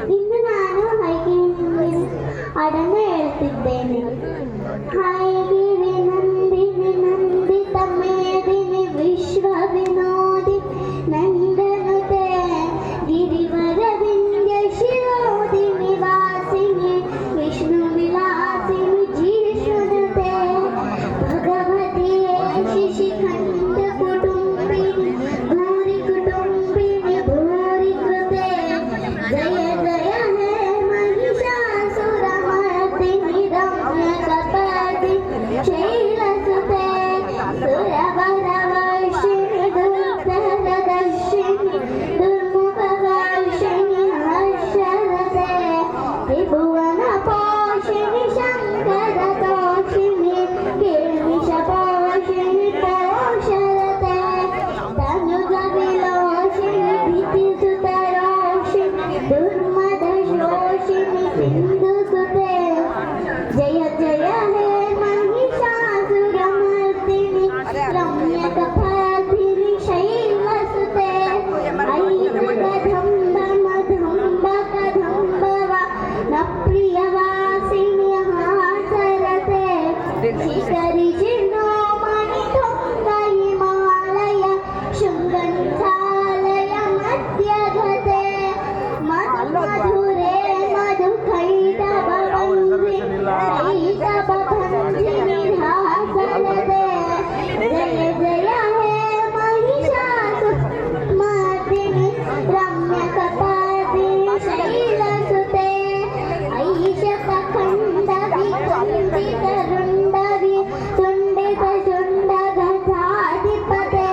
ಇನ್ನು ನಾನು ಹೈಗಿರಿ ಹಾಡನ್ನು ಹೇಳ್ತಿದ್ದೇನೆ. ಹೈಗಿರಿ ನಂದಿನಿ ನಂದಿತ ಮೇದಿನಿ ವಿಶ್ವ ವಿನೋದಿ ನಂದನುತೆ ಗಿರಿವರ ವಿಂಧ್ಯ ಶಿರೋದಿನಿ ವಾಸಿನಿ ವಿಷ್ಣು ವಿಲಾಸಿನಿ ಜಿಷ್ಣುತೆ ಭಗವತಿಯೇ ಶಿಶಿಖಂಡ ಕುಟುಂಬಿನಿ ಭೂರಿ ಕುಟುಂಬಿನಿ ಭೂರಿ ಕೃತೆ ಜಯ ಜಯ ಹೇ ಮಹಿಷಾಸುರ ಮರ್ದಿನಿ ರಮ್ಯ ಕಪದಿ ಶೈಲಸುತೆ ಸುರವರ ವರ್ಷಿಣಿ ದುರ್ಧರದರ್ಶಿನಿ ದುರ್ಮುಖ ವರ್ಷಿಣಿ ಹರ್ಷರತೆ ತ್ರಿಭುವನ ಪೋಷಿಣಿ ಶಂಕರ ತೋಷಿಣಿ ಕಿರ್ಮಿಷ ಪೋಷಿಣಿ ಪೋಷರತೆ ತನುಜ ವಿಲೋಷಿಣಿ ಭೀತಿಸುತ ರೋಷಿಣಿ ದುರ್ಮದ ಶೋಷಿಣಿ ಸಿಂಧು ಸುತೆ ಜಯ ಜಯ ಹೇ ಮಹಿಷಾಸುರ ಮರ್ದಿನಿ ರಮ್ಯ ಕಪಾಧಿನಿ ಶೈಲಸುತೆ ಐದು ಕದಂಬ ಮಧುಂಬ ಕದಂಬವ ನ ಪ್ರಿಯವಾಸಿನಿ ಹಾಸರತೆ ಶಿಖರಿ ಶಿರೋಮಣಿ ತುಂಗ ಹಿಮಾಲಯ ಶೃಂಗಂಥಾಲಯ ಮಧ್ಯಗತೆ ಮಧುರೆ ಮಧು ಕೈಟಭ ಬಂಧಿನಿ ಹಾಸರತೆ ಜಯ ಜಯ ಹೇ ಮಹಿಷಾಸುರ ಮರ್ದಿನಿ ರಮ್ಯ ಕಪಾದಿನಿ ಶೈಲಸುತೆ ಐಷಕ ಖಂಡ ವಿಕುಂಠಿತ ರುಂಡವಿ ತುಂಡಿತ ಶುಂಡ ಗಜಾಧಿಪತೆ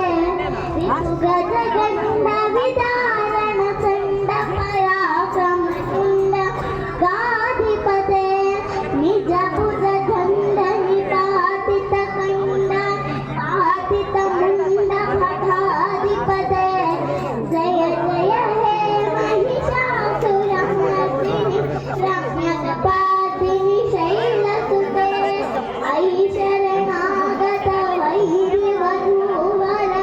ರಿಪುಗಜ ಗಂಡ ವಿದಾರಣ ಚಂಡ ಪರಾಕ್ರಮ ಕುಂಡ ಗಾಧಿಪತೆ ನಿಜ ಭುಜ ದಂಡ ನಿಪಾತಿತ ಕಂಡ ಪಾತಿತ ಮುಂಡ ಭಟಾಧಿಪತೆ ಜಯ ಜಯ ಹೇ ಮಹಿಷಾಸುರ ಮರ್ದಿನಿ ರಮ್ಯ ಕಪಾದಿನಿ ಶೈಲಸುತೆ ಐಶರಣಾಗತ ವೈರಿ ವಧೂವರ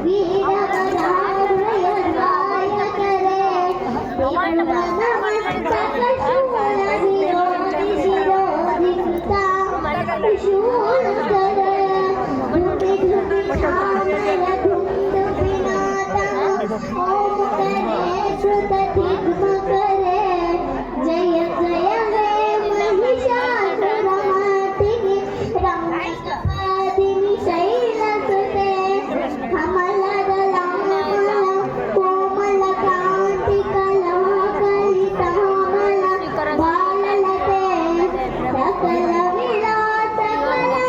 ವೀರವರಾಭಯ ಗಾಯಕರೇ ತ್ರಿಭುವನಮಸ್ತಕ ಶೂಲ ವಿರೋಧಿ ಶಿರೋಧಿ ಕೃತ ಶೂಲಕರೆ ಧುಮಿ ಧುಮಿ ಛಾಮರ ಧುಂದು ವಿನಾದ ಓಂ ಕರೆ ಶ್ರುತ ದಿಗ್ಮಕರೆ ಜಯ ಜಯ ಹೇ ಮಹಿಷಾಸುರ ಮರ್ದಿನಿ ರಮ್ಯ ಕಪಾದಿನಿ ಶೈಲಸುತೆ ಕಮಲದ ಲಾಮಲ ಕೋಮಲ ಕಾಂತಿ ಕಲಾಕಲಿತ ಮಾಮಲ ಬಾಲಲತೆ ಸಕಲ ವಿಲಾಸ ಕಲಾ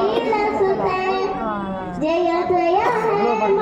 शैलसुते जय जय हे